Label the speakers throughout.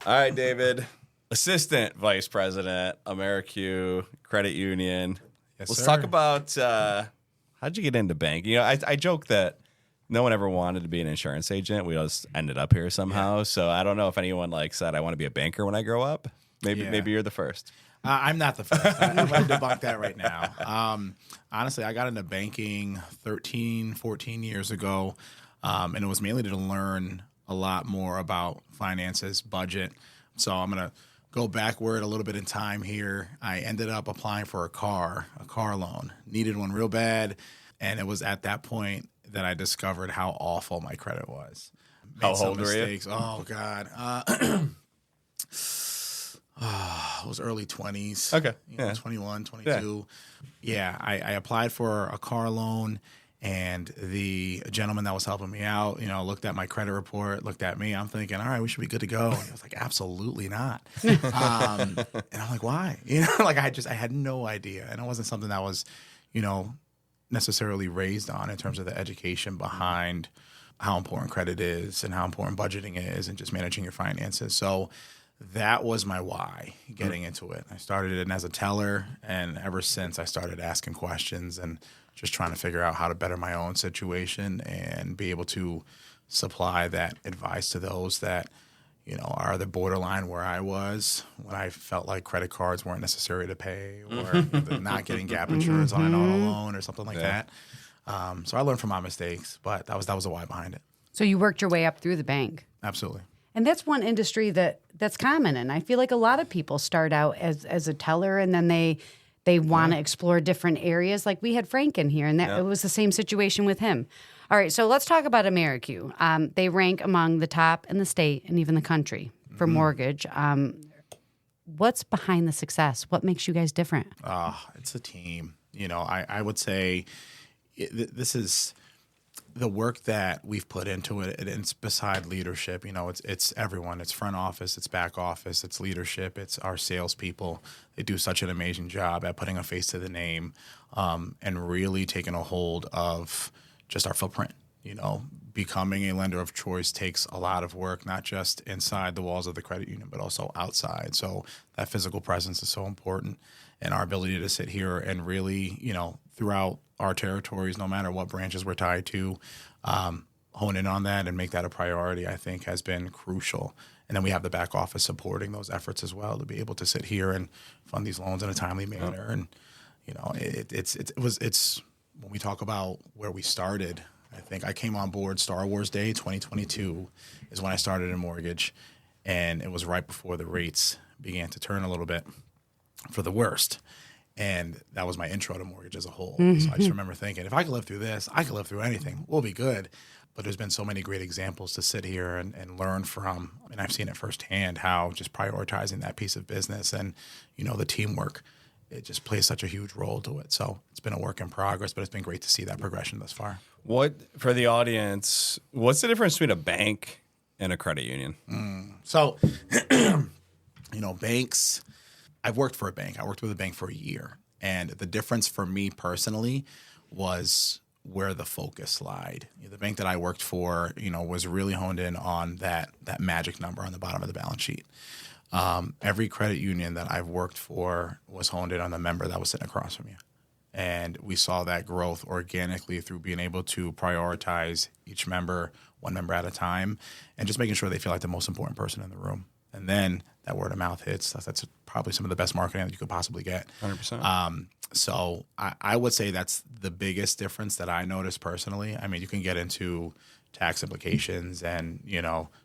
Speaker 1: All right, David. Assistant Vice President, AmeriCU Credit Union.
Speaker 2: Yes,
Speaker 1: Let's
Speaker 2: sir.
Speaker 1: talk about how'd you get into banking? I joke that no one ever wanted to be an insurance agent. We just ended up here somehow. Yeah. So I don't know if anyone said I want to be a banker when I grow up. Maybe you're the first.
Speaker 2: I'm not the first. I'm going to debunk that right now. Honestly, I got into banking 13, 14 years ago, and it was mainly to learn a lot more about finances, budget. So I'm going to go backward a little bit in time here. I ended up applying for a car loan. Needed one real bad, and it was at that point that I discovered how awful my credit was.
Speaker 1: How old were you?
Speaker 2: Oh, God. It was early 20s.
Speaker 1: Okay.
Speaker 2: 21, 22. Yeah, I applied for a car loan, and the gentleman that was helping me out, looked at my credit report, looked at me. I'm thinking, all right, we should be good to go. And he was like, absolutely not. And I'm like, why? I had no idea. And it wasn't something that was, necessarily raised on in terms of the education behind how important credit is and how important budgeting is and just managing your finances. So that was my why getting into it. I started it as a teller, and ever since I started asking questions and just trying to figure out how to better my own situation and be able to supply that advice to those that, are the borderline where I was when I felt like credit cards weren't necessary to pay or not getting gap insurance on an auto loan or something like that. So I learned from my mistakes, but that was the why behind it.
Speaker 3: So you worked your way up through the bank.
Speaker 2: Absolutely.
Speaker 3: And that's one industry that's common. And I feel like a lot of people start out as a teller, and then they want to explore different areas. Like we had Frank in here, and it was the same situation with him. All right, so let's talk about AmeriCU. They rank among the top in the state and even the country for mortgage. What's behind the success? What makes you guys different?
Speaker 2: It's a team. I would say this is the work that we've put into it. It's beside leadership. It's everyone. It's front office. It's back office. It's leadership. It's our salespeople. They do such an amazing job at putting a face to the name and really taking a hold of just our footprint. Becoming a lender of choice takes a lot of work, not just inside the walls of the credit union, but also outside. So that physical presence is so important, and our ability to sit here and really, throughout our territories, no matter what branches we're tied to, hone in on that and make that a priority, I think has been crucial. And then we have the back office supporting those efforts as well to be able to sit here and fund these loans in a timely manner. And, it's when we talk about where we started, I think I came on board Star Wars Day 2022 is when I started in mortgage, and it was right before the rates began to turn a little bit for the worst. And that was my intro to mortgage as a whole. Mm-hmm. So I just remember thinking, if I could live through this, I could live through anything. We'll be good. But there's been so many great examples to sit here and learn from. And I've seen it firsthand how just prioritizing that piece of business and, the teamwork, it just plays such a huge role to it. So it's been a work in progress, but it's been great to see that progression thus far.
Speaker 1: For the audience, what's the difference between a bank and a credit union?
Speaker 2: So, banks, I've worked for a bank. I worked with a bank for a year. And the difference for me personally was where the focus lied. The bank that I worked for, was really honed in on that magic number on the bottom of the balance sheet. Every credit union that I've worked for was honed in on the member that was sitting across from you. And we saw that growth organically through being able to prioritize each member, one member at a time, and just making sure they feel like the most important person in the room. And then that word of mouth hits. That's probably some of the best marketing that you could possibly get.
Speaker 1: 100%.
Speaker 2: So I would say that's the biggest difference that I noticed personally. I mean, you can get into tax implications and,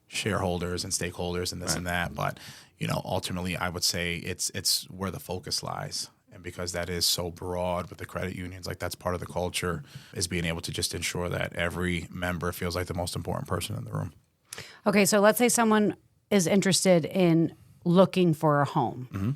Speaker 2: shareholders and stakeholders and this and that. But, ultimately, I would say it's where the focus lies. And because that is so broad with the credit unions, like that's part of the culture, is being able to just ensure that every member feels like the most important person in the room.
Speaker 3: Okay, so let's say someone is interested in looking for a home. Mm-hmm.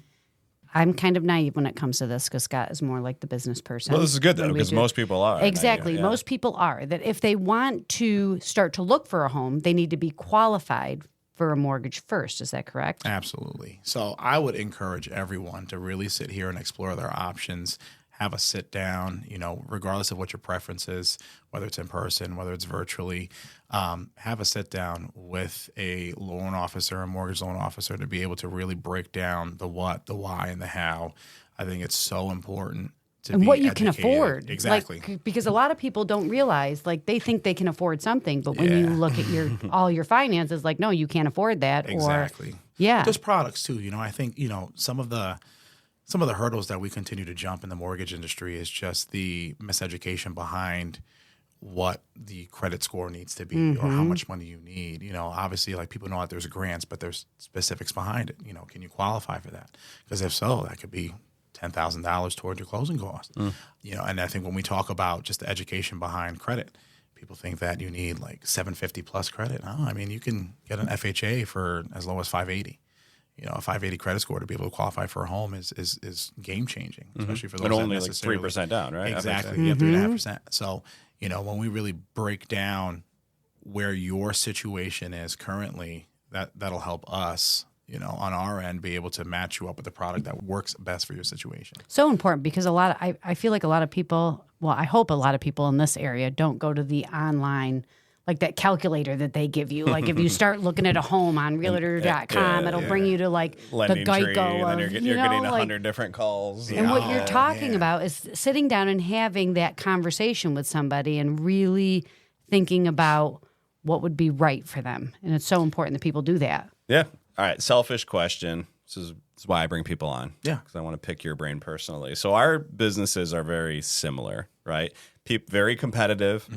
Speaker 3: I'm kind of naive when it comes to this because Scott is more like the business person.
Speaker 1: Well, this is good, though, because most people are.
Speaker 3: Exactly. Most people are. That if they want to start to look for a home, they need to be qualified for a mortgage first. Is that correct?
Speaker 2: Absolutely. So I would encourage everyone to really sit here and explore their options, have a sit down, regardless of what your preference is, whether it's in person, whether it's virtually, have a sit down with a loan officer, a mortgage loan officer, to be able to really break down the what, the why, and the how. I think it's so important.
Speaker 3: And what you can afford.
Speaker 2: Exactly.
Speaker 3: Because a lot of people don't realize, they think they can afford something, but when you look at all your finances, no, you can't afford that.
Speaker 2: Exactly.
Speaker 3: Yeah.
Speaker 2: Just products too. I think, some of the hurdles that we continue to jump in the mortgage industry is just the miseducation behind what the credit score needs to be or how much money you need. Obviously, people know that there's grants, but there's specifics behind it. Can you qualify for that? Because if so, that could be $10,000 toward your closing cost. And I think when we talk about just the education behind credit, people think that you need 750 plus credit. No, I mean, you can get an FHA for as low as 580. A 580 credit score to be able to qualify for a home is game changing, especially for those
Speaker 1: but only
Speaker 2: that necessarily
Speaker 1: 3% down, right?
Speaker 2: Exactly, yeah, 3.5%. So when we really break down where your situation is currently, that'll help us, on our end, be able to match you up with the product that works best for your situation.
Speaker 3: So important, because I feel like a lot of people, well, I hope a lot of people in this area don't go to the online, that calculator that they give you. If you start looking at a home on realtor.com, it'll bring you to the Geico.
Speaker 1: And then you're getting 100 different calls.
Speaker 3: And what you're talking about is sitting down and having that conversation with somebody and really thinking about what would be right for them. And it's so important that people do that.
Speaker 1: Yeah. All right. Selfish question. This is why I bring people on.
Speaker 2: Yeah.
Speaker 1: Because I want to pick your brain personally. So our businesses are very similar, right? Very competitive.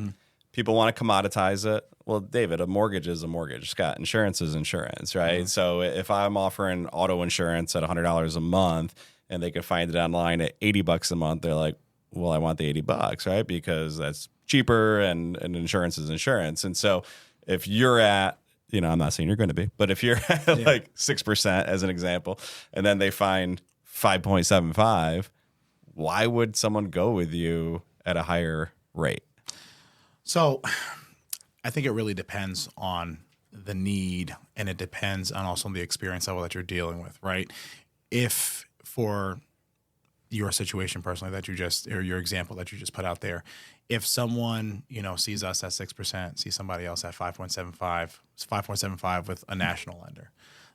Speaker 1: People want to commoditize it. Well, David, a mortgage is a mortgage. Scott, insurance is insurance, right? So if I'm offering auto insurance at $100 a month and they could find it online at $80 a month, they're like, well, I want the $80, right? Because that's cheaper and insurance is insurance. And so if you're at, I'm not saying you're going to be, but if you're at 6% as an example, and then they find 5.75, why would someone go with you at a higher rate?
Speaker 2: So I think it really depends on the need, and it depends on also the experience level that you're dealing with, right? If for your situation personally or your example that you just put out there, if someone, sees us at 6%, sees somebody else at 5.75 with a national lender,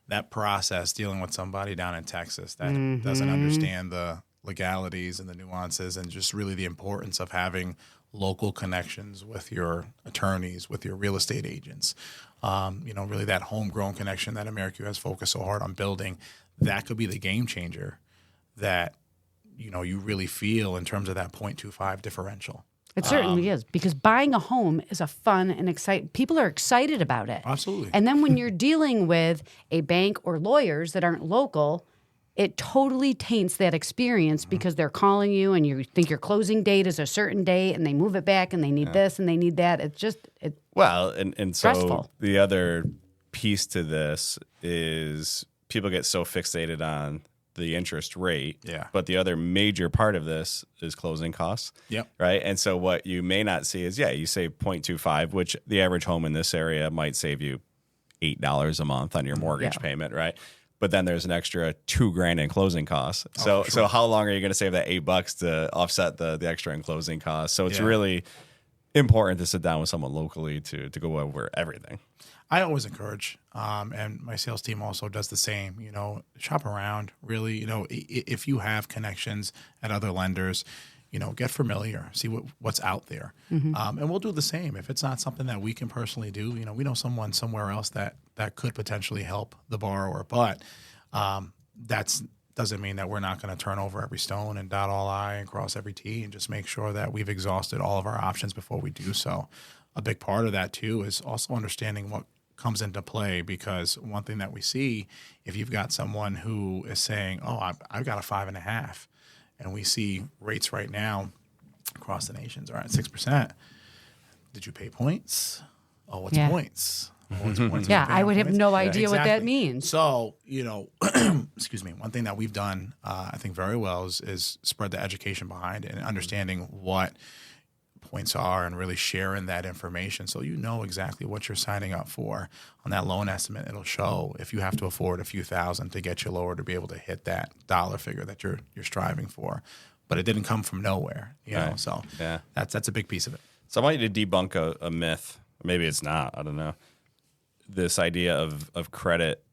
Speaker 2: that process dealing with somebody down in Texas that doesn't understand the legalities and the nuances and just really the importance of having local connections with your attorneys, with your real estate agents, really that homegrown connection that AmeriCU has focused so hard on building, that could be the game changer that, you really feel in terms of that 0.25 differential.
Speaker 3: It certainly is, because buying a home is a fun and exciting. People are excited about it.
Speaker 2: Absolutely.
Speaker 3: And then when you're dealing with a bank or lawyers that aren't local, it totally taints that experience because they're calling you and you think your closing date is a certain date and they move it back and they need this and they need that. It's just
Speaker 1: and
Speaker 3: stressful.
Speaker 1: So the other piece to this is people get so fixated on the interest rate.
Speaker 2: Yeah.
Speaker 1: But the other major part of this is closing costs.
Speaker 2: Yep.
Speaker 1: Right. And so what you may not see is, you save 0.25, which the average home in this area might save you $8 a month on your mortgage payment. Right. But then there's an extra $2,000 in closing costs. So so how long are you going to save that $8 to offset the extra in closing costs? So it's really important to sit down with someone locally to go over everything.
Speaker 2: I always encourage, and my sales team also does the same, shop around really, if you have connections at other lenders, get familiar, see what's out there. And we'll do the same. If it's not something that we can personally do, we know someone somewhere else that could potentially help the borrower, but that doesn't mean that we're not going to turn over every stone and dot all I and cross every T and just make sure that we've exhausted all of our options before we do so. A big part of that too is also understanding what comes into play, because one thing that we see, if you've got someone who is saying, I've got a 5.5, and we see rates right now across the nations are at 6%. Did you pay points? Oh, what's points? Oh, what's points?
Speaker 3: I would have no idea what that means.
Speaker 2: So, excuse me, one thing that we've done, I think very well is spread the education behind it and understanding what points are and really sharing that information so exactly what you're signing up for. On that loan estimate, it'll show if you have to afford a few thousand to get you lower to be able to hit that dollar figure that you're striving for. but it didn't come from nowhere, you know.
Speaker 1: Right.
Speaker 2: So
Speaker 1: Yeah.
Speaker 2: that's a big piece of it.
Speaker 1: So I want you to debunk a myth. Maybe it's not. I don't know. This idea of credit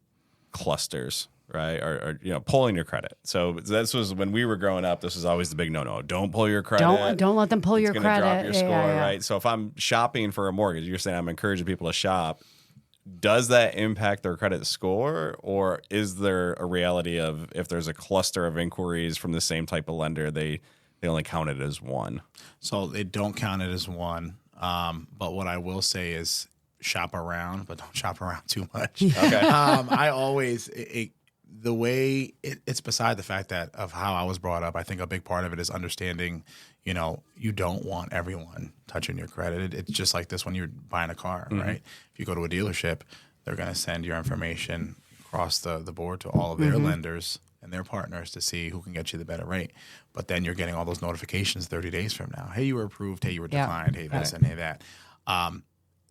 Speaker 1: clusters, right? Or pulling your credit. So this was when we were growing up. This was always the big no. Don't pull your credit.
Speaker 3: Don't let them pull your
Speaker 1: gonna
Speaker 3: credit.
Speaker 1: Drop your score,
Speaker 3: Yeah.
Speaker 1: right? So if I'm shopping for a mortgage, you're saying I'm encouraging people to shop. Does that impact their credit score, or is there a reality of if there's a cluster of inquiries from the same type of lender, they only count it as one?
Speaker 2: So they don't count it as one. But what I will say is shop around, but don't shop around too much.
Speaker 1: Okay.
Speaker 2: I always the way it's beside the fact that of how I was brought up. I think a big part of it is understanding. You don't want everyone touching your credit. It's just like this when you're buying a car, right? If you go to a dealership, they're going to send your information across the board to all of their lenders and their partners to see who can get you the better rate. But then you're getting all those notifications 30 days from now. Hey, you were approved. Hey, you were declined. Hey, this and hey, that.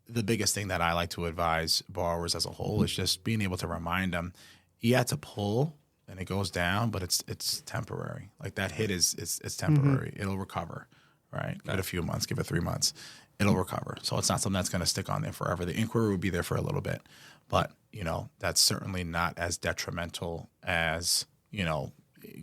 Speaker 2: The biggest thing that I like to advise borrowers as a whole is just being able to remind them, it's a pull and it goes down, but it's temporary. Like that hit is temporary. It'll recover, right? Give it a few months, give it 3 months. It'll recover. So it's not something that's going to stick on there forever. The inquiry will be there for a little bit, but that's certainly not as detrimental as,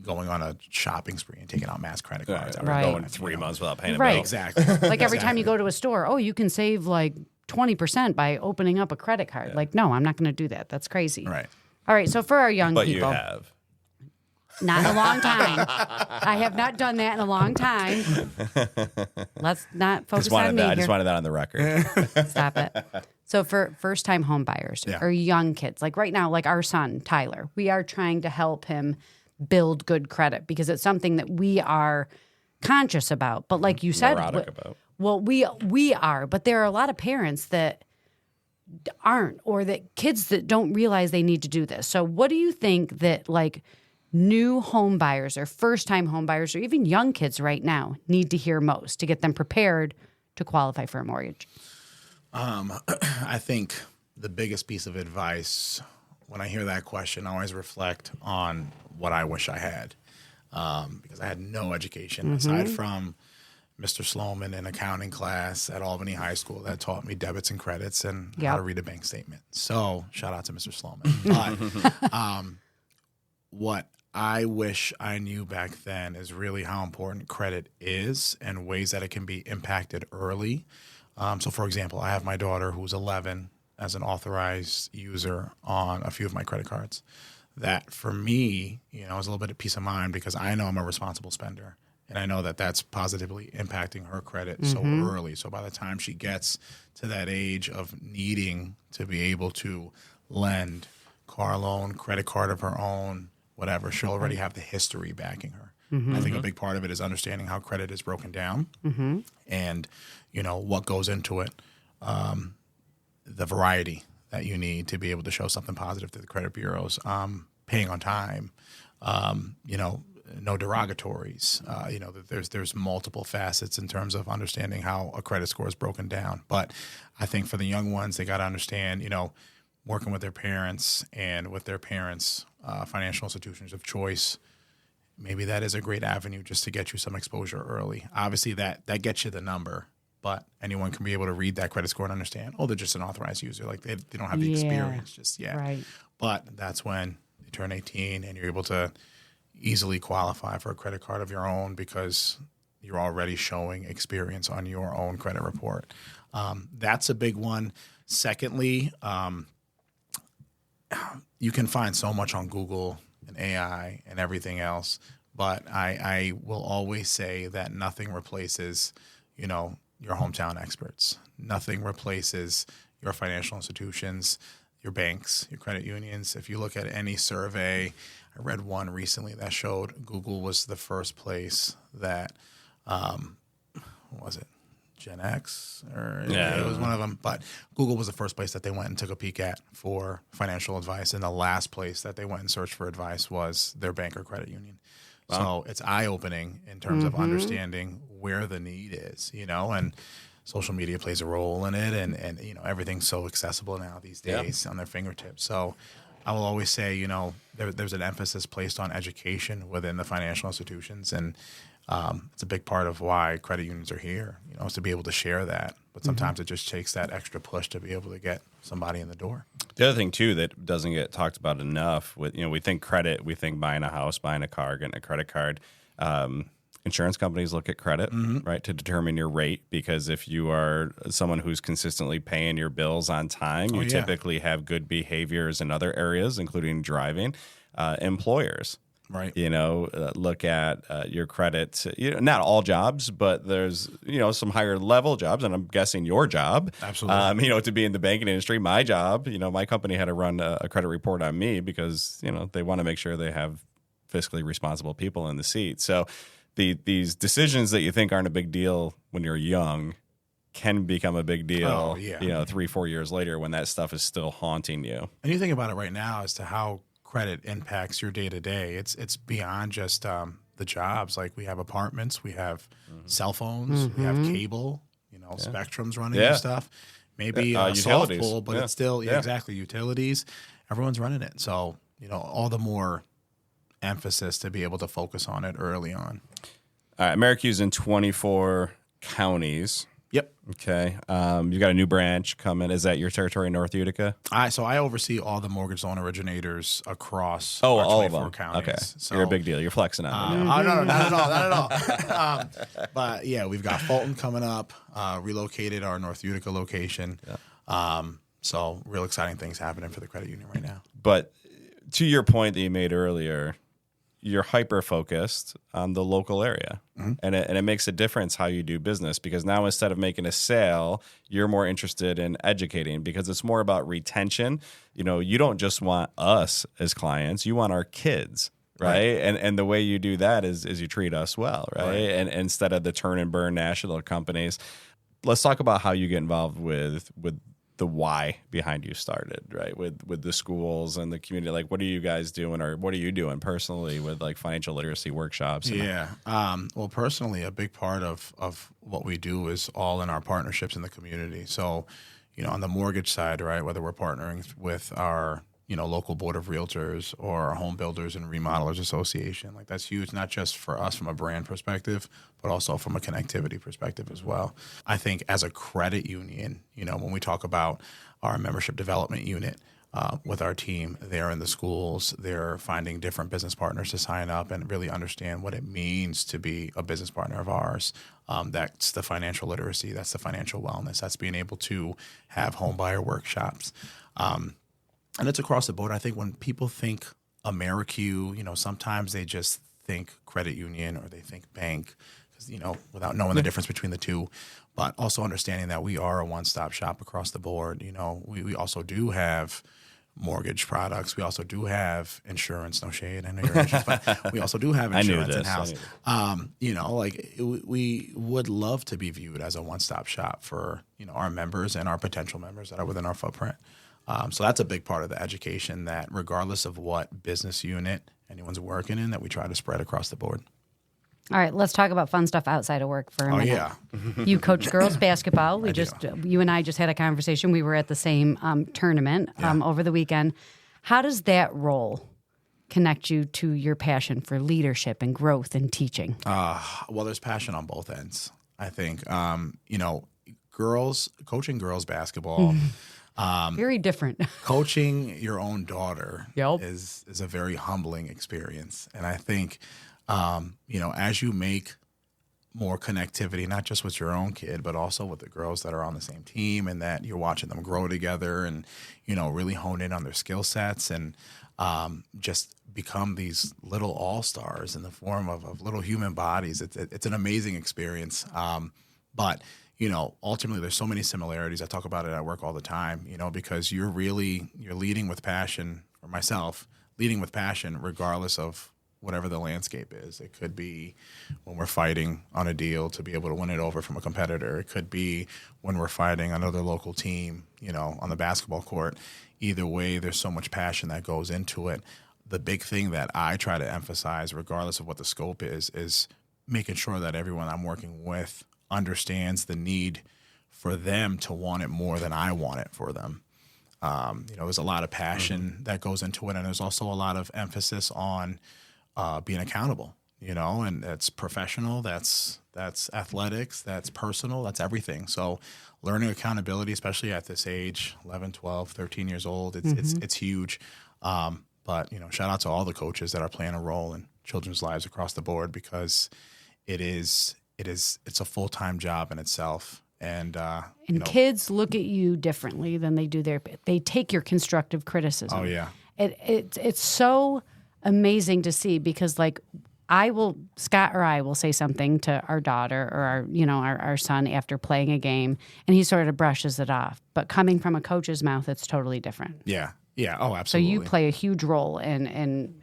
Speaker 2: going on a shopping spree and taking out mass credit cards.
Speaker 3: Right.
Speaker 1: Going 3 months without paying a
Speaker 3: Right.
Speaker 1: bill.
Speaker 2: Exactly.
Speaker 3: Like every time you go to a store, you can save like 20% by opening up a credit card. Like, no, I'm not going to do that. That's crazy.
Speaker 2: Right.
Speaker 3: All right. So for our young
Speaker 1: But
Speaker 3: people.
Speaker 1: you have.
Speaker 3: Not in a long time. I have not done that in a long time. Let's not focus on me
Speaker 1: I
Speaker 3: here.
Speaker 1: just wanted that on the record.
Speaker 3: Stop it. So for first-time home buyers or young kids, like right now, like our son, Tyler, we are trying to help him build good credit because it's something that we are conscious about. But like you said,
Speaker 1: Neurotic about.
Speaker 3: well, we are, but there are a lot of parents that aren't, or that kids that don't realize they need to do this. So what do you think that like new home buyers or first-time home buyers or even young kids right now need to hear most to get them prepared to qualify for a mortgage?
Speaker 2: I think the biggest piece of advice when I hear that question, I always reflect on what I wish I had, because I had no education aside from Mr. Sloman in accounting class at Albany High School that taught me debits and credits and how to read a bank statement. So shout out to Mr. Sloman. But what I wish I knew back then is really how important credit is and ways that it can be impacted early. So, for example, I have my daughter who's 11 as an authorized user on a few of my credit cards. That for me, is a little bit of peace of mind because I know I'm a responsible spender. And I know that that's positively impacting her credit so early. So by the time she gets to that age of needing to be able to lend, car loan, credit card of her own, whatever, she'll already have the history backing her. I think a big part of it is understanding how credit is broken down and, what goes into it, the variety that you need to be able to show something positive to the credit bureaus, paying on time, no derogatories. There's multiple facets in terms of understanding how a credit score is broken down. But I think for the young ones, they got to understand, working with their parents and with their parents' financial institutions of choice, maybe that is a great avenue just to get you some exposure early. Obviously, that gets you the number, but anyone can be able to read that credit score and understand, they're just an authorized user. Like they don't have the experience just yet.
Speaker 3: Right.
Speaker 2: But that's when you turn 18 and you're able to easily qualify for a credit card of your own because you're already showing experience on your own credit report. That's a big one. Secondly, you can find so much on Google and AI and everything else, but I will always say that nothing replaces, your hometown experts. Nothing replaces your financial institutions, your banks, your credit unions. If you look at any survey, I read one recently that showed Google was the first place that, what was it? Gen X, or it was one of them. But Google was the first place that they went and took a peek at for financial advice, and the last place that they went and searched for advice was their bank or credit union. Wow. So it's eye-opening in terms of understanding where the need is, and social media plays a role in it, and everything's so accessible now these days on their fingertips. So I will always say, there's an emphasis placed on education within the financial institutions, and It's a big part of why credit unions are here, is to be able to share that. But sometimes it just takes that extra push to be able to get somebody in the door.
Speaker 1: The other thing too that doesn't get talked about enough with, we think credit, we think buying a house, buying a car, getting a credit card. Insurance companies look at credit, right, to determine your rate, because if you are someone who's consistently paying your bills on time, you typically have good behaviors in other areas, including driving. Employers,
Speaker 2: right,
Speaker 1: look at your credit. Not all jobs, but there's some higher level jobs, and I'm guessing your job,
Speaker 2: absolutely,
Speaker 1: to be in the banking industry. My job, my company had to run a credit report on me because they want to make sure they have fiscally responsible people in the seat. So these decisions that you think aren't a big deal when you're young can become a big deal, 3-4 years later when that stuff is still haunting you.
Speaker 2: And you think about it right now as to how credit impacts your day to day. It's beyond just the jobs. Like, we have apartments, we have cell phones, we have cable, Spectrum's running and stuff. Maybe soft pull, but it's still exactly, utilities. Everyone's running it. So, all the more emphasis to be able to focus on it early on.
Speaker 1: All right, AmeriCU's in 24 counties.
Speaker 2: Yep.
Speaker 1: Okay. You got a new branch coming. Is that your territory in North Utica?
Speaker 2: So I oversee all the mortgage loan originators across
Speaker 1: all
Speaker 2: our
Speaker 1: of
Speaker 2: 24
Speaker 1: them.
Speaker 2: counties.
Speaker 1: Okay.
Speaker 2: So
Speaker 1: you're a big deal. You're flexing on me.
Speaker 2: No, not at all. But yeah, we've got Fulton coming up, relocated our North Utica location. Yeah. So real exciting things happening for the credit union right now.
Speaker 1: But to your point that you made earlier, you're hyper-focused on the local area. And it makes a difference how you do business, because now instead of making a sale, you're more interested in educating, because it's more about retention. You don't just want us as clients, you want our kids, right? And the way you do that is you treat us well, right? And instead of the turn and burn national companies. Let's talk about how you get involved with the why behind you started, right? With the schools and the community. Like, what are you guys doing, or what are you doing personally with like financial literacy workshops?
Speaker 2: Well, personally, a big part of what we do is all in our partnerships in the community. So, on the mortgage side, right, whether we're partnering with our local board of realtors or our home builders and remodelers association, like, that's huge, not just for us from a brand perspective, but also from a connectivity perspective as well. I think as a credit union, when we talk about our membership development unit with our team, they're in the schools, they're finding different business partners to sign up and really understand what it means to be a business partner of ours. That's the financial literacy, that's the financial wellness, that's being able to have home buyer workshops. And it's across the board. I think when people think AmeriCU, sometimes they just think credit union or they think bank, without knowing the difference between the two. But also understanding that we are a one-stop shop across the board. We also do have mortgage products. We also do have insurance. No shade, I know you're insurance, but we also do have insurance in-house. We would love to be viewed as a one-stop shop for our members and our potential members that are within our footprint. So that's a big part of the education, that regardless of what business unit anyone's working in, that we try to spread across the board.
Speaker 3: All right, let's talk about fun stuff outside of work for a minute.
Speaker 2: Yeah.
Speaker 3: You coach girls basketball. You and I just had a conversation. We were at the same tournament over the weekend. How does that role connect you to your passion for leadership and growth and teaching?
Speaker 2: Well, there's passion on both ends. I think, coaching girls basketball.
Speaker 3: Very different.
Speaker 2: Coaching your own daughter is a very humbling experience. And I think, as you make more connectivity, not just with your own kid, but also with the girls that are on the same team, and that you're watching them grow together and, really hone in on their skill sets and just become these little all-stars in the form of little human bodies. It's an amazing experience. But ultimately there's so many similarities. I talk about it at work all the time, because you're leading with passion, or myself, leading with passion regardless of whatever the landscape is. It could be when we're fighting on a deal to be able to win it over from a competitor. It could be when we're fighting another local team, on the basketball court. Either way, there's so much passion that goes into it. The big thing that I try to emphasize, regardless of what the scope is making sure that everyone I'm working with understands the need for them to want it more than I want it for them. There's a lot of passion that goes into it, and there's also a lot of emphasis on being accountable. and that's professional, that's athletics, that's personal, that's everything. So learning accountability, especially at this age, 11, 12, 13 years old, it's huge. But, shout out to all the coaches that are playing a role in children's lives across the board, because it's a full-time job in itself. And
Speaker 3: kids look at you differently than they do they take your constructive criticism.
Speaker 2: Oh yeah.
Speaker 3: It's so amazing to see, because like Scott or I will say something to our daughter or our son after playing a game, and he sort of brushes it off. But coming from a coach's mouth, it's totally different.
Speaker 2: Yeah. Yeah. Oh, absolutely.
Speaker 3: So you play a huge role in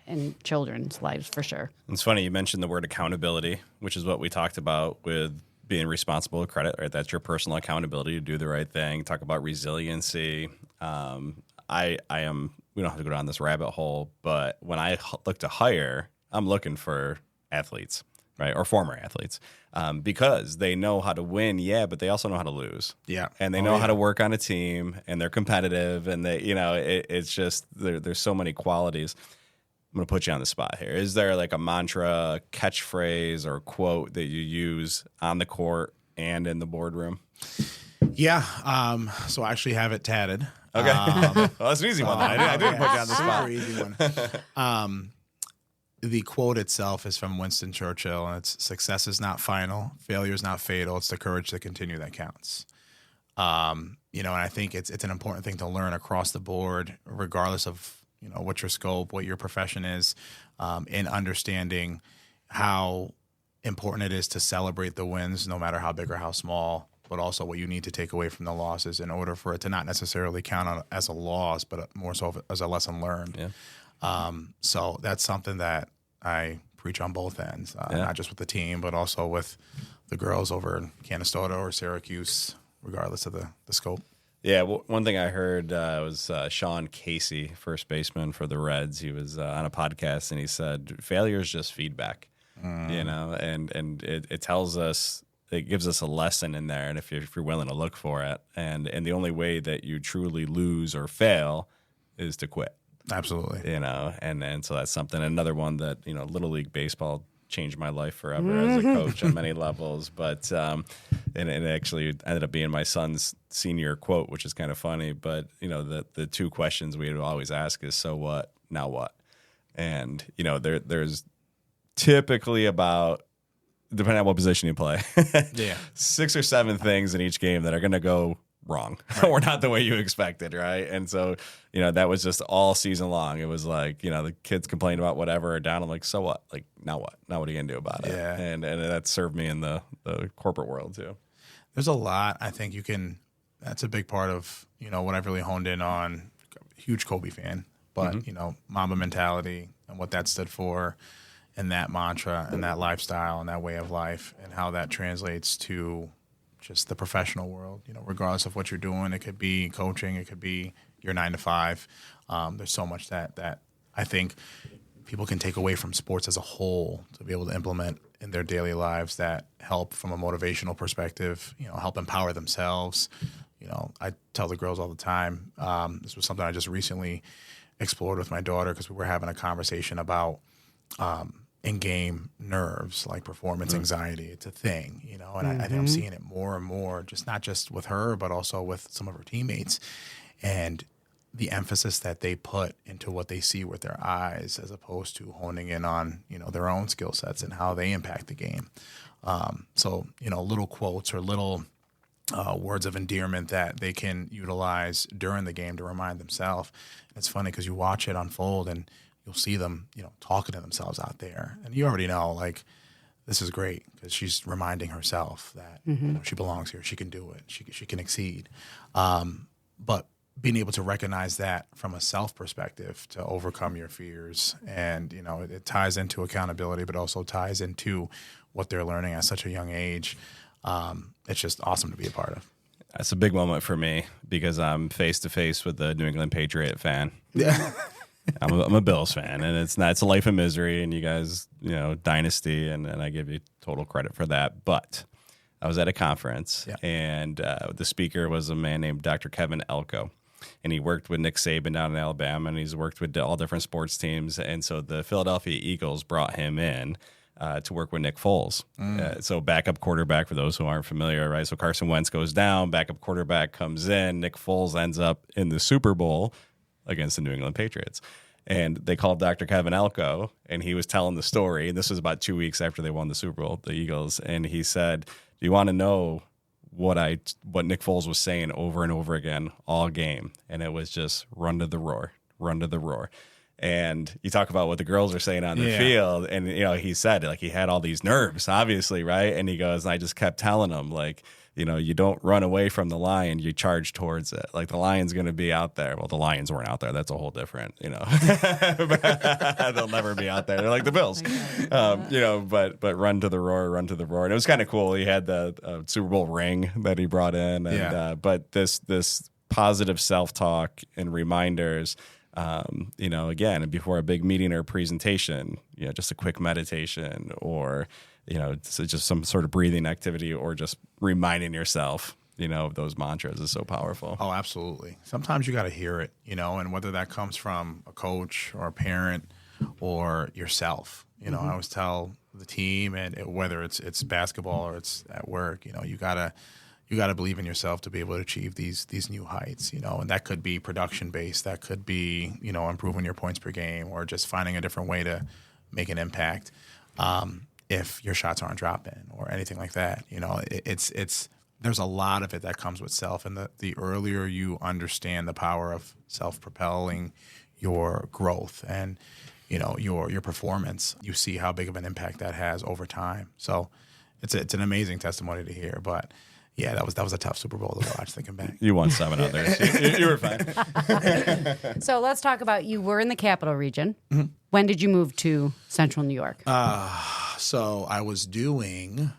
Speaker 3: children's lives for sure.
Speaker 1: It's funny you mentioned the word accountability, which is what we talked about with being responsible with credit, right? That's your personal accountability to do the right thing. Talk about resiliency. I am. We don't have to go down this rabbit hole, but when I look to hire, I'm looking for athletes, right, or former athletes, because they know how to win, but they also know how to lose, and they know how to work on a team, and they're competitive, and they, it's just there's so many qualities. I'm going to put you on the spot here. Is there like a mantra, catchphrase, or quote that you use on the court and in the boardroom?
Speaker 2: Yeah. So I actually have it tatted.
Speaker 1: Okay. Well, that's an easy one. I didn't put you on the spot.
Speaker 2: Super easy one. The quote itself is from Winston Churchill, and it's, "Success is not final, failure is not fatal. It's the courage to continue that counts." And I think it's an important thing to learn across the board, regardless of what your scope, what your profession is, in understanding how important it is to celebrate the wins, no matter how big or how small, but also what you need to take away from the losses in order for it to not necessarily count on as a loss, but more so as a lesson learned. Yeah. So that's something that I preach on both ends, not just with the team, but also with the girls over in Canastota or Syracuse, regardless of the scope.
Speaker 1: Yeah, one thing I heard was Sean Casey, first baseman for the Reds. He was on a podcast, and he said, failure is just feedback, and it tells us, it gives us a lesson in there, and if you're willing to look for it, and the only way that you truly lose or fail is to quit. Absolutely. And so that's something. Another one that, Little League Baseball changed my life forever as a coach on many levels. But and it actually ended up being my son's senior quote, which is kind of funny. But, the two questions we would always ask is, so what, now what? And, there's typically about, depending on what position you play, 6 or 7 things in each game that are going to go wrong or not the way you expected, right? And so, that was just all season long. It was like, the kids complained about whatever or down. I'm like, so what? Like, now what? Now what are you going to do about it? Yeah. And that served me in the corporate world too.
Speaker 2: There's a lot I think that's a big part of, what I've really honed in on. Huge Kobe fan, but, Mamba mentality and what that stood for, and that mantra and that lifestyle and that way of life, and how that translates to just the professional world, regardless of what you're doing. It could be coaching, it could be your 9 to 5. There's so much that I think people can take away from sports as a whole to be able to implement in their daily lives that help from a motivational perspective, help empower themselves. I tell the girls all the time, this was something I just recently explored with my daughter, because we were having a conversation about in-game nerves, like performance anxiety. It's a thing, and I think I'm seeing it more and more, not just with her, but also with some of her teammates, and the emphasis that they put into what they see with their eyes, as opposed to honing in on, their own skill sets and how they impact the game. So, little quotes or little words of endearment that they can utilize during the game to remind themselves. And it's funny because you watch it unfold and you'll see them, talking to themselves out there. And you already know, like, this is great because she's reminding herself that she belongs here. She can do it. She can exceed. But being able to recognize that from a self perspective to overcome your fears. And, it ties into accountability, but also ties into what they're learning at such a young age. It's just awesome to be a part of.
Speaker 1: That's a big moment for me because I'm face to face with a New England Patriot fan.
Speaker 2: Yeah.
Speaker 1: I'm a Bills fan, and it's a life of misery, and you guys, dynasty, and I give you total credit for that. But I was at a conference, and the speaker was a man named Dr. Kevin Elko, and he worked with Nick Saban down in Alabama, and he's worked with all different sports teams. And so the Philadelphia Eagles brought him in to work with Nick Foles. So backup quarterback, for those who aren't familiar, right? So Carson Wentz goes down, backup quarterback comes in, Nick Foles ends up in the Super Bowl against the New England Patriots. And they called Dr. Kevin Elko, and he was telling the story. And this was about 2 weeks after they won the Super Bowl, the Eagles. And he said, do you want to know what Nick Foles was saying over and over again all game? And it was just run to the roar, run to the roar. And you talk about what the girls are saying on the field. And, he said, like, he had all these nerves, obviously, right? And he goes, and I just kept telling him, like, you don't run away from the lion, you charge towards it. Like, the lion's going to be out there. Well, the Lions weren't out there. That's a whole different, they'll never be out there. They're like the Bills, but run to the roar, run to the roar. And it was kind of cool. He had the Super Bowl ring that he brought in. And, but this positive self-talk and reminders, again, before a big meeting or presentation, just a quick meditation or, it's just some sort of breathing activity or just reminding yourself, of those mantras is so powerful.
Speaker 2: Oh, absolutely. Sometimes you got to hear it, and whether that comes from a coach or a parent or yourself, I always tell the team, and whether it's basketball or it's at work, you gotta believe in yourself to be able to achieve these new heights, and that could be production based, that could be, improving your points per game or just finding a different way to make an impact. If your shots aren't dropping or anything like that, it's there's a lot of it that comes with self. And the earlier you understand the power of self-propelling your growth and, your performance, you see how big of an impact that has over time. So it's an amazing testimony to hear. But yeah, that was a tough Super Bowl to watch thinking back.
Speaker 1: You won 7 others. You were fine.
Speaker 3: So let's talk about, you were in the capital region. Mm-hmm. When did you move to Central New York?
Speaker 2: So I was doing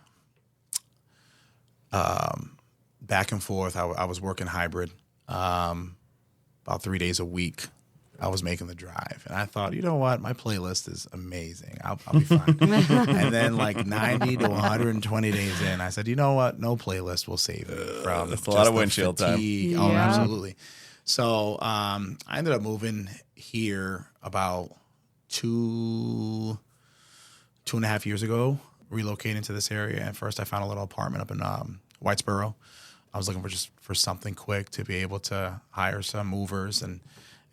Speaker 2: back and forth. I was working hybrid about 3 days a week. I was making the drive. And I thought, you know what? My playlist is amazing. I'll be fine. And then like 90 to 120 days in, I said, you know what? No playlist will save me from
Speaker 1: that's a lot of windshield
Speaker 2: fatigue.
Speaker 3: time.
Speaker 2: Oh,
Speaker 3: Yeah.
Speaker 2: absolutely. So I ended up moving here about 2.5 years ago, relocating to this area. And first I found a little apartment up in Whitesboro. I was looking for something quick to be able to hire some movers and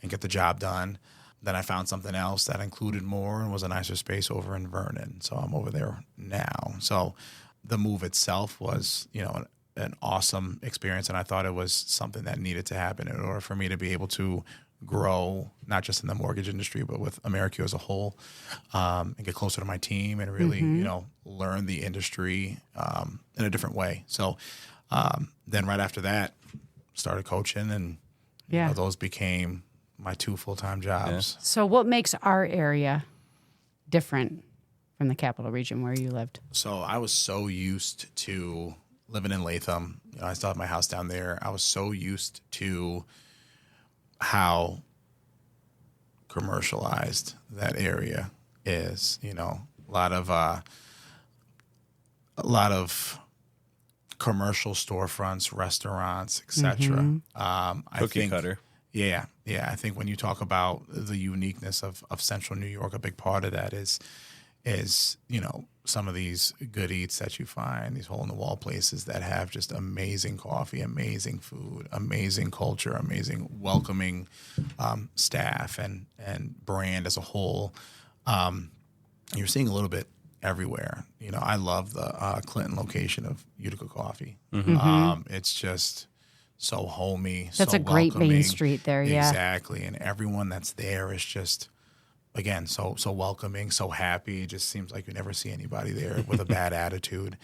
Speaker 2: get the job done. Then I found something else that included more and was a nicer space over in Vernon. So I'm over there now. So the move itself was, an awesome experience. And I thought it was something that needed to happen in order for me to be able to grow, not just in the mortgage industry, but with AmeriCU as a whole, and get closer to my team and really, learn the industry in a different way. So then right after that, started coaching, and those became my 2 full-time jobs.
Speaker 3: Yeah. So what makes our area different from the capital region where you lived?
Speaker 2: So I was so used to living in Latham. I still have my house down there. I was so used to how commercialized that area is. A lot of commercial storefronts, restaurants, etc.
Speaker 1: Cookie cutter.
Speaker 2: Yeah. I think when you talk about the uniqueness of Central New York, a big part of that is some of these good eats that you find, these hole-in-the-wall places that have just amazing coffee, amazing food, amazing culture, amazing welcoming staff and brand as a whole. You're seeing a little bit everywhere. I love the Clinton location of Utica Coffee. Mm-hmm. It's just so homey.
Speaker 3: That's so a great
Speaker 2: welcoming.
Speaker 3: main street there, yeah.
Speaker 2: Exactly. And everyone that's there is just, again, so welcoming, so happy. It just seems like you never see anybody there with a bad attitude.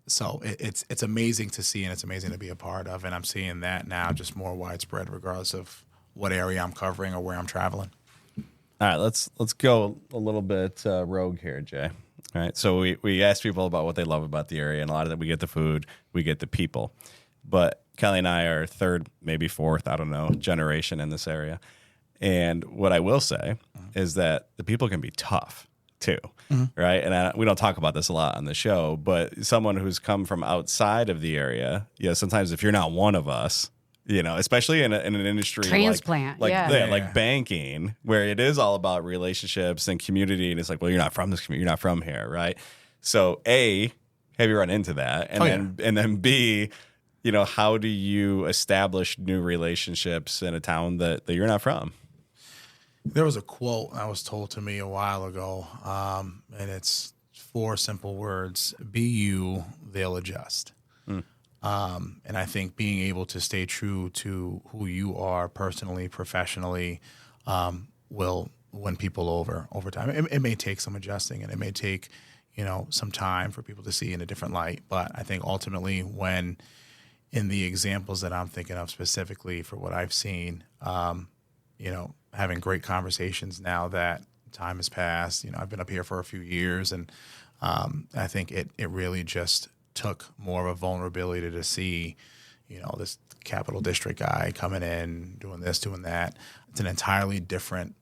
Speaker 2: So it's amazing to see, and it's amazing to be a part of. And I'm seeing that now just more widespread regardless of what area I'm covering or where I'm traveling.
Speaker 1: All right, let's go a little bit rogue here, Jay. All right, so we asked people about what they love about the area, and a lot of that we get the food, we get the people. But Kelly and I are 3rd, maybe 4th, generation in this area. And what I will say is that the people can be tough too, right? And we don't talk about this a lot on the show, but someone who's come from outside of the area, sometimes if you're not one of us, especially in an industry
Speaker 3: transplant,
Speaker 1: like banking, where it is all about relationships and community. And it's like, well, you're not from this community, you're not from here, right? So A, have you run into that? And then B, how do you establish new relationships in a town that you're not from?
Speaker 2: There was a quote that was told to me a while ago, and it's 4 simple words: be you, they'll adjust. And I think being able to stay true to who you are personally, professionally, will win people over time. It may take some adjusting, and it may take, some time for people to see in a different light. But I think ultimately, when in the examples that I'm thinking of specifically for what I've seen, having great conversations now that time has passed. I've been up here for a few years, and I think it really just took more of a vulnerability to see, this Capital District guy coming in, doing this, doing that. It's an entirely different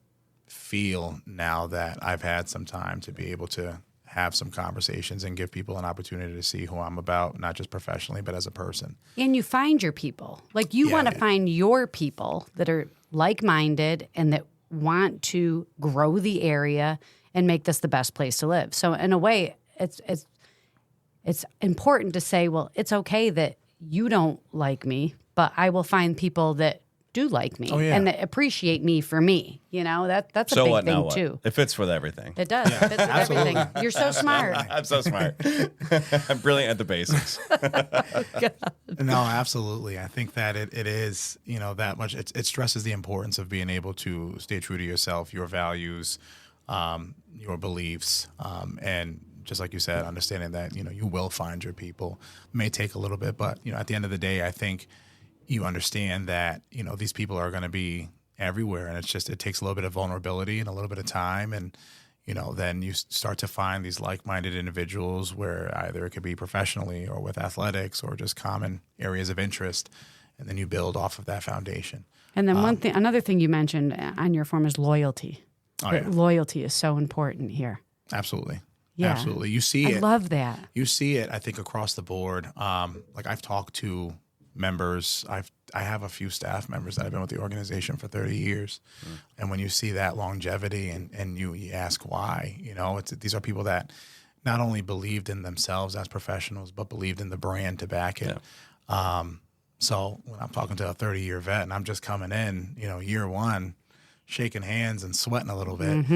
Speaker 2: feel now that I've had some time to be able to have some conversations and give people an opportunity to see who I'm about, not just professionally, but as a person.
Speaker 3: And you find your people. Like you want to find your people that are like-minded and that want to grow the area and make this the best place to live. So in a way, it's important to say, well, it's okay that you don't like me, but I will find people that do like me and that appreciate me for me. That's a big thing too.
Speaker 1: It fits with everything.
Speaker 3: It does. It fits with everything. You're so smart.
Speaker 1: I'm so smart. I'm brilliant at the basics.
Speaker 2: No, absolutely. I think that it is, that much. It stresses the importance of being able to stay true to yourself, your values, your beliefs, and just like you said, understanding that, you will find your people. It may take a little bit, but, at the end of the day, I think you understand that, these people are going to be everywhere. And it takes a little bit of vulnerability and a little bit of time. And, then you start to find these like-minded individuals where either it could be professionally or with athletics or just common areas of interest. And then you build off of that foundation.
Speaker 3: And then another thing you mentioned on your form is loyalty. Loyalty is so important here.
Speaker 2: Absolutely.
Speaker 3: Yeah.
Speaker 2: Absolutely. You see it.
Speaker 3: I love that.
Speaker 2: You see it, I think, across the board. Like I've talked to members. I have a few staff members that have been with the organization for 30 years. And when you see that longevity and you ask why, these are people that not only believed in themselves as professionals, but believed in the brand to back it. Yeah. So when I'm talking to a 30-year vet and I'm just coming in, year one, shaking hands and sweating a little bit,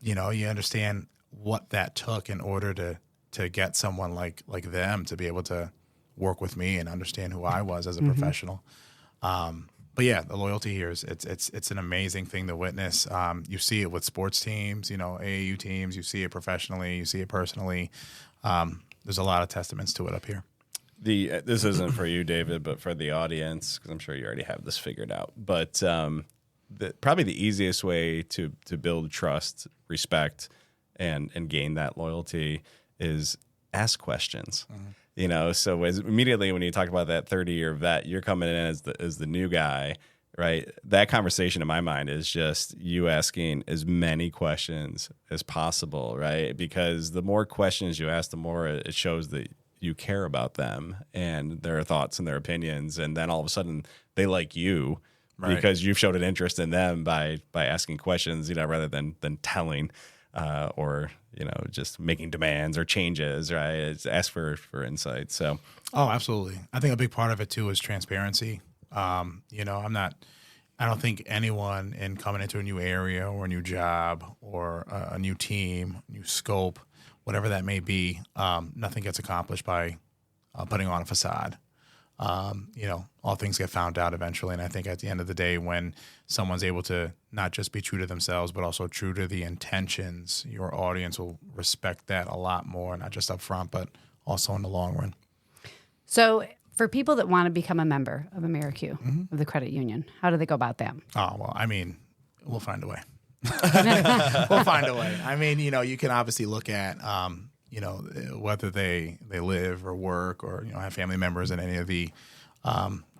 Speaker 2: you understand what that took in order to get someone like them to be able to work with me and understand who I was as a professional. But yeah, the loyalty here it's an amazing thing to witness. You see it with sports teams, AAU teams. You see it professionally. You see it personally. There's a lot of testaments to it up here.
Speaker 1: This isn't for you, David, but for the audience, because I'm sure you already have this figured out. But probably the easiest way to build trust, respect, and gain that loyalty is ask questions. So immediately when you talk about that 30-year vet, you're coming in as the new guy, right? That conversation in my mind is just you asking as many questions as possible, right? Because the more questions you ask, the more it shows that you care about them and their thoughts and their opinions. And then all of a sudden they like you because you've showed an interest in them by asking questions, rather than telling. Or just making demands or changes, right? It's ask for insight. So,
Speaker 2: absolutely. I think a big part of it too is transparency. I don't think anyone in coming into a new area or a new job or a new team, new scope, whatever that may be, nothing gets accomplished by putting on a facade. All things get found out eventually. And I think at the end of the day, when someone's able to not just be true to themselves, but also true to the intentions, your audience will respect that a lot more, not just up front, but also in the long run.
Speaker 3: So for people that want to become a member of AmeriCU, of the credit union, how do they go about that?
Speaker 2: Oh, well, we'll find a way. We'll find a way. You can obviously look at, whether they live or work or, have family members in any of the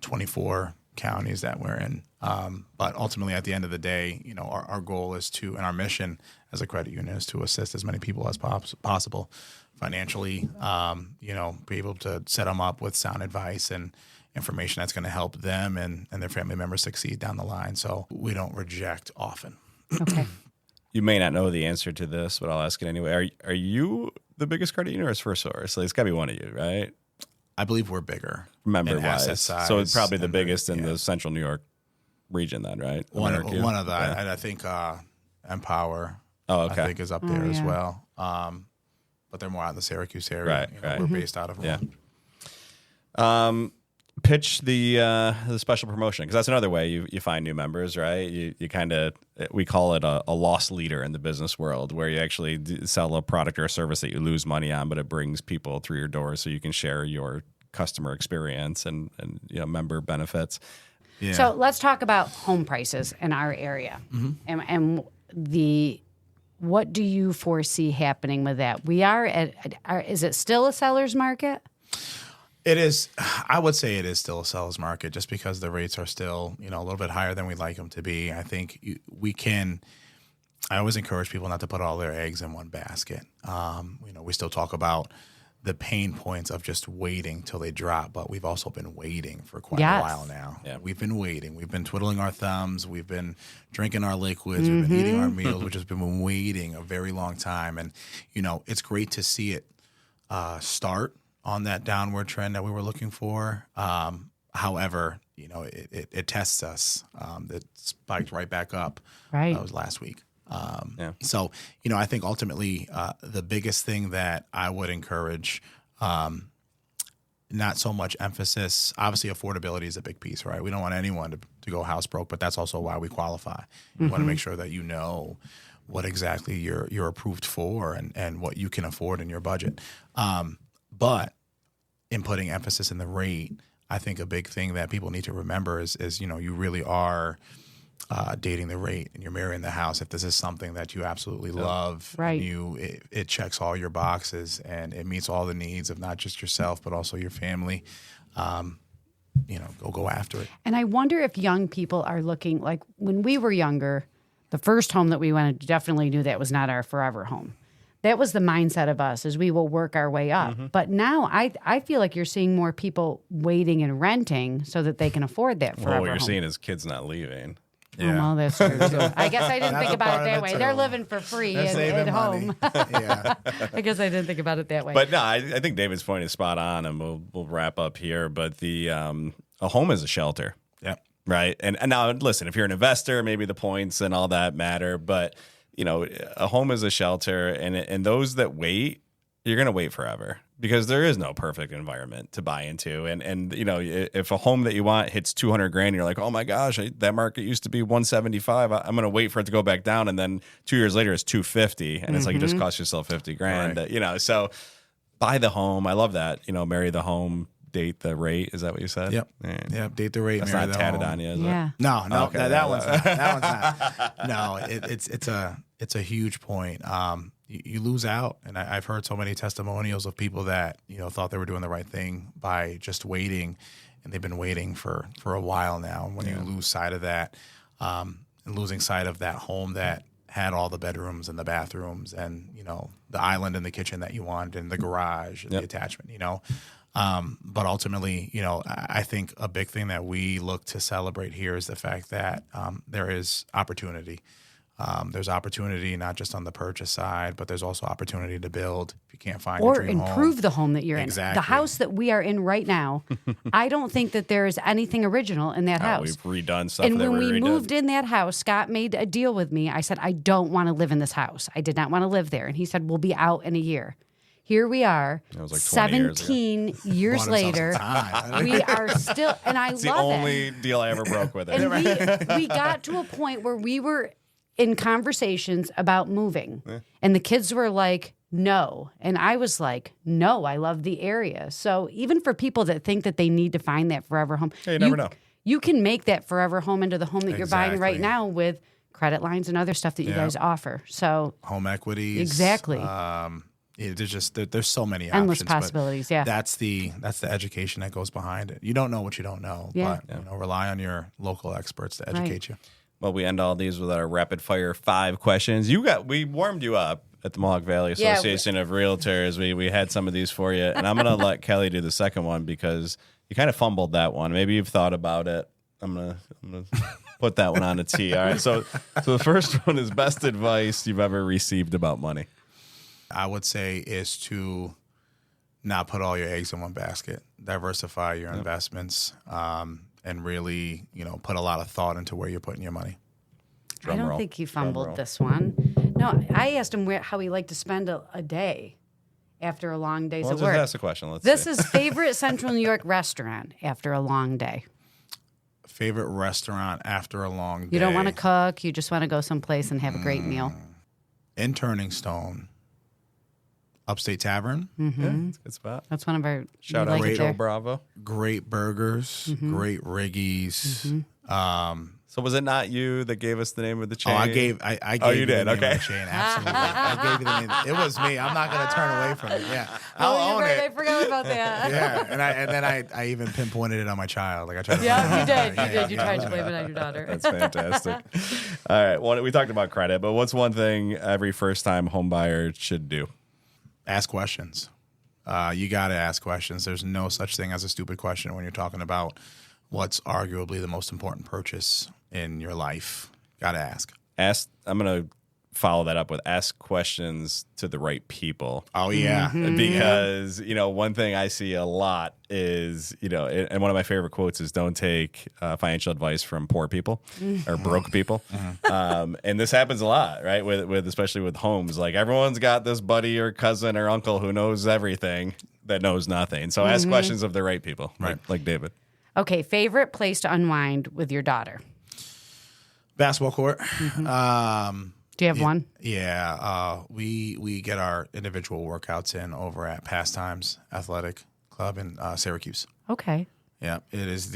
Speaker 2: 24 counties that we're in. But ultimately, at the end of the day, our goal is to, and our mission as a credit union is to assist as many people as possible financially, be able to set them up with sound advice and information that's going to help them and their family members succeed down the line. So we don't reject often.
Speaker 3: Okay.
Speaker 1: You may not know the answer to this, but I'll ask it anyway. Are you the biggest credit union or is First Source? Like, it's got to be one of you, right?
Speaker 2: I believe we're bigger.
Speaker 1: Member-wise. So it's probably the biggest in the central New York region then, right?
Speaker 2: One of the, I think Empower, I think, is up there as well. But they're more out in the Syracuse area.
Speaker 1: Right.
Speaker 2: We're based out of them.
Speaker 1: Yeah. Pitch the special promotion, because that's another way you find new members, right? You kind of, we call it a loss leader in the business world, where you actually sell a product or a service that you lose money on, but it brings people through your door so you can share your customer experience and member benefits.
Speaker 3: Yeah. So let's talk about home prices in our area, and what do you foresee happening with that? We are is it still a seller's market?
Speaker 2: It is. I would say it is still a seller's market, just because the rates are still, a little bit higher than we'd like them to be. I think I always encourage people not to put all their eggs in one basket. We still talk about the pain points of just waiting till they drop, but we've also been waiting for quite a while now. Yeah. We've been waiting. We've been twiddling our thumbs. We've been drinking our liquids. We've been eating our meals. We've just been waiting a very long time. And, it's great to see it start on that downward trend that we were looking for. However, it tests us. It spiked right back up.
Speaker 3: Right.
Speaker 2: That was last week. So, I think ultimately the biggest thing that I would encourage, not so much emphasis, obviously affordability is a big piece, right? We don't want anyone to go house broke, but that's also why we qualify. You want to make sure that you know what exactly you're approved for and what you can afford in your budget. But in putting emphasis in the rate, I think a big thing that people need to remember is you really are dating the rate and you're marrying the house. If this is something that you absolutely love,
Speaker 3: right.
Speaker 2: and it checks all your boxes and it meets all the needs of not just yourself but also your family, go after it.
Speaker 3: And I wonder if young people are looking, like when we were younger, the first home that we wanted, definitely knew that was not our forever home. That was the mindset of us, is we will work our way up. But now I feel like you're seeing more people waiting and renting so that they can afford that forever home.
Speaker 1: What you're seeing is kids not leaving.
Speaker 3: Yeah. Oh, well, that's true too. I guess I didn't think about it that way. They're living for free at home.
Speaker 2: Yeah.
Speaker 3: I guess I didn't think about it that way.
Speaker 1: But no, I think David's point is spot on, and we'll wrap up here. But the a home is a shelter.
Speaker 2: Yep.
Speaker 1: Right. And now listen, if you're an investor, maybe the points and all that matter, but a home is a shelter, and those that wait, you're going to wait forever, because there is no perfect environment to buy into. And if a home that you want hits $200,000, you're like, oh my gosh, that market used to be 175. I'm going to wait for it to go back down. And then 2 years later, it's 250. And it's like, you just cost yourself $50,000,
Speaker 2: right.
Speaker 1: So buy the home. I love that, marry the home, date the rate. Is that what you said?
Speaker 2: Yep. Yep. Date the rate.
Speaker 1: That's
Speaker 2: marry
Speaker 1: not
Speaker 2: the
Speaker 1: tatted
Speaker 2: home.
Speaker 1: on you, is
Speaker 3: it?
Speaker 2: No,
Speaker 1: okay.
Speaker 2: That one's not. That one's not. No, it's a huge point. You lose out, and I've heard so many testimonials of people that thought they were doing the right thing by just waiting, and they've been waiting for a while now. And when you lose sight of that, and losing sight of that home that had all the bedrooms and the bathrooms and the island in the kitchen that you wanted and the garage and the attachment, but ultimately, I think a big thing that we look to celebrate here is the fact that there is opportunity. There's opportunity not just on the purchase side, but there's also opportunity to build if you can't find
Speaker 3: or
Speaker 2: your dream
Speaker 3: improve
Speaker 2: home.
Speaker 3: The home that you're in. The house that we are in right now, I don't think that there is anything original in that house.
Speaker 1: We've redone stuff.
Speaker 3: And when we moved in that house, Scott made a deal with me. I said, I don't want to live in this house. I did not want to live there. And he said, we'll be out in a year. Here we are,
Speaker 1: like
Speaker 3: 17 years later. We are still, and I love it.
Speaker 1: It's the only deal I ever broke with it.
Speaker 3: And we got to a point where we were in conversations about moving. And the kids were like, no. And I was like, no, I love the area. So even for people that think that they need to find that forever home,
Speaker 1: you never know.
Speaker 3: You can make that forever home into the home that you're buying right now with credit lines and other stuff that you guys offer. So
Speaker 2: home equities.
Speaker 3: Exactly.
Speaker 2: There's so many
Speaker 3: endless
Speaker 2: options,
Speaker 3: possibilities. Yeah,
Speaker 2: that's the education that goes behind it. You don't know what you don't know, but rely on your local experts to educate you.
Speaker 1: Well, we end all these with our rapid fire 5 questions. We warmed you up, at the Mohawk Valley
Speaker 3: Yeah,
Speaker 1: Association of Realtors. We had some of these for you, and I'm going to let Kelly do the second one because you kind of fumbled that one. Maybe you've thought about it. I'm gonna put that one on a tee. All right. So the first one is best advice you've ever received about money.
Speaker 2: I would say is to not put all your eggs in one basket. Diversify your investments, and really, put a lot of thought into where you're putting your money.
Speaker 3: I don't think he fumbled this one. No, I asked him how he liked to spend a day after a long day's of work.
Speaker 1: Just ask a question.
Speaker 3: This is favorite Central New York restaurant after a long day.
Speaker 2: Favorite restaurant after a long day.
Speaker 3: You don't want to cook. You just want to go someplace and have a great meal.
Speaker 2: In Turning Stone, Upstate Tavern.
Speaker 3: Mm-hmm.
Speaker 1: Yeah, that's a good spot.
Speaker 3: That's one of our
Speaker 1: Shout out Joe Bravo.
Speaker 2: Great burgers, great riggies.
Speaker 1: So was it not you that gave us the name of the chain?
Speaker 2: I gave
Speaker 1: you
Speaker 2: you
Speaker 1: did?
Speaker 2: the name
Speaker 1: Okay.
Speaker 2: of the chain. Absolutely. I gave you the name. It was me. I'm not going to turn away from it. Yeah. I'll own
Speaker 3: right.
Speaker 2: it.
Speaker 3: I forgot about that.
Speaker 2: Yeah. And then I even pinpointed it on my child. Like I tried to
Speaker 3: Yeah, you did.
Speaker 2: Yeah,
Speaker 3: You did. You
Speaker 2: yeah,
Speaker 3: tried to
Speaker 2: yeah.
Speaker 3: blame it on your daughter.
Speaker 1: That's fantastic. All right. Well, we talked about credit, but what's one thing every first-time home buyer should do?
Speaker 2: Ask questions. You got to ask questions. There's no such thing as a stupid question when you're talking about what's arguably the most important purchase in your life. Got to ask.
Speaker 1: I'm going to follow that up with ask questions to the right people.
Speaker 2: Oh, yeah.
Speaker 1: Because, one thing I see a lot is, and one of my favorite quotes is don't take financial advice from poor people or broke people. And this happens a lot, right? With especially with homes. Like everyone's got this buddy or cousin or uncle who knows everything that knows nothing. So ask questions of the right people, right? Like David.
Speaker 3: Okay, favorite place to unwind with your daughter?
Speaker 2: Basketball court.
Speaker 3: Do you have one?
Speaker 2: Yeah. We get our individual workouts in over at Pastimes Athletic Club in Syracuse.
Speaker 3: Okay.
Speaker 2: Yeah. It is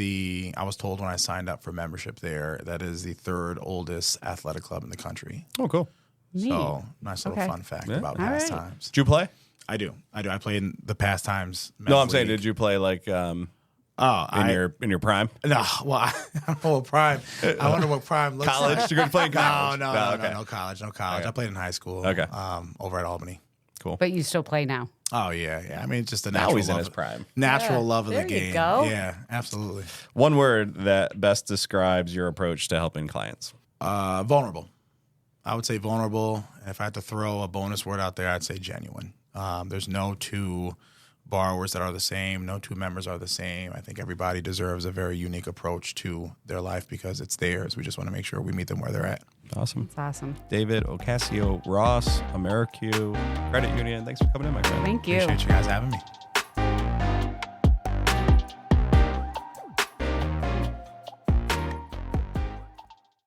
Speaker 2: I was told when I signed up for membership there, that is the third oldest athletic club in the country.
Speaker 1: Oh, cool.
Speaker 2: So nice little
Speaker 3: Okay.
Speaker 2: fun fact
Speaker 1: Yeah.
Speaker 2: about
Speaker 3: All right.
Speaker 2: Pastimes.
Speaker 1: Did you play?
Speaker 2: I do. I play in the Pastimes.
Speaker 1: No, I'm
Speaker 2: men's
Speaker 1: saying,
Speaker 2: league.
Speaker 1: did you play like in
Speaker 2: Oh,
Speaker 1: your prime?
Speaker 2: No, well, I don't know what prime. I wonder what prime looks
Speaker 1: College?
Speaker 2: like.
Speaker 1: You're going to play in college?
Speaker 2: No,
Speaker 1: okay.
Speaker 2: no college.
Speaker 1: Okay.
Speaker 2: I played in high school.
Speaker 1: Okay.
Speaker 2: Over at Albany.
Speaker 1: Cool.
Speaker 3: But you still play now.
Speaker 2: Oh yeah. I mean, just a
Speaker 1: Now
Speaker 2: natural
Speaker 1: he's in
Speaker 2: love.
Speaker 1: his prime.
Speaker 2: Natural
Speaker 3: Yeah,
Speaker 2: love of the
Speaker 3: there you
Speaker 2: game.
Speaker 3: go.
Speaker 2: Yeah, absolutely.
Speaker 1: One word that best describes your approach to helping clients.
Speaker 2: Vulnerable. I would say vulnerable. If I had to throw a bonus word out there, I'd say genuine. There's no two borrowers that are the same. No two members are the same. I think everybody deserves a very unique approach to their life because it's theirs. We just want to make sure we meet them where they're at.
Speaker 1: Awesome.
Speaker 3: That's awesome.
Speaker 1: David Ocasio Ross, AmeriCU Credit Union. Thanks for coming in, my friend.
Speaker 3: Thank you.
Speaker 2: Appreciate you guys having me.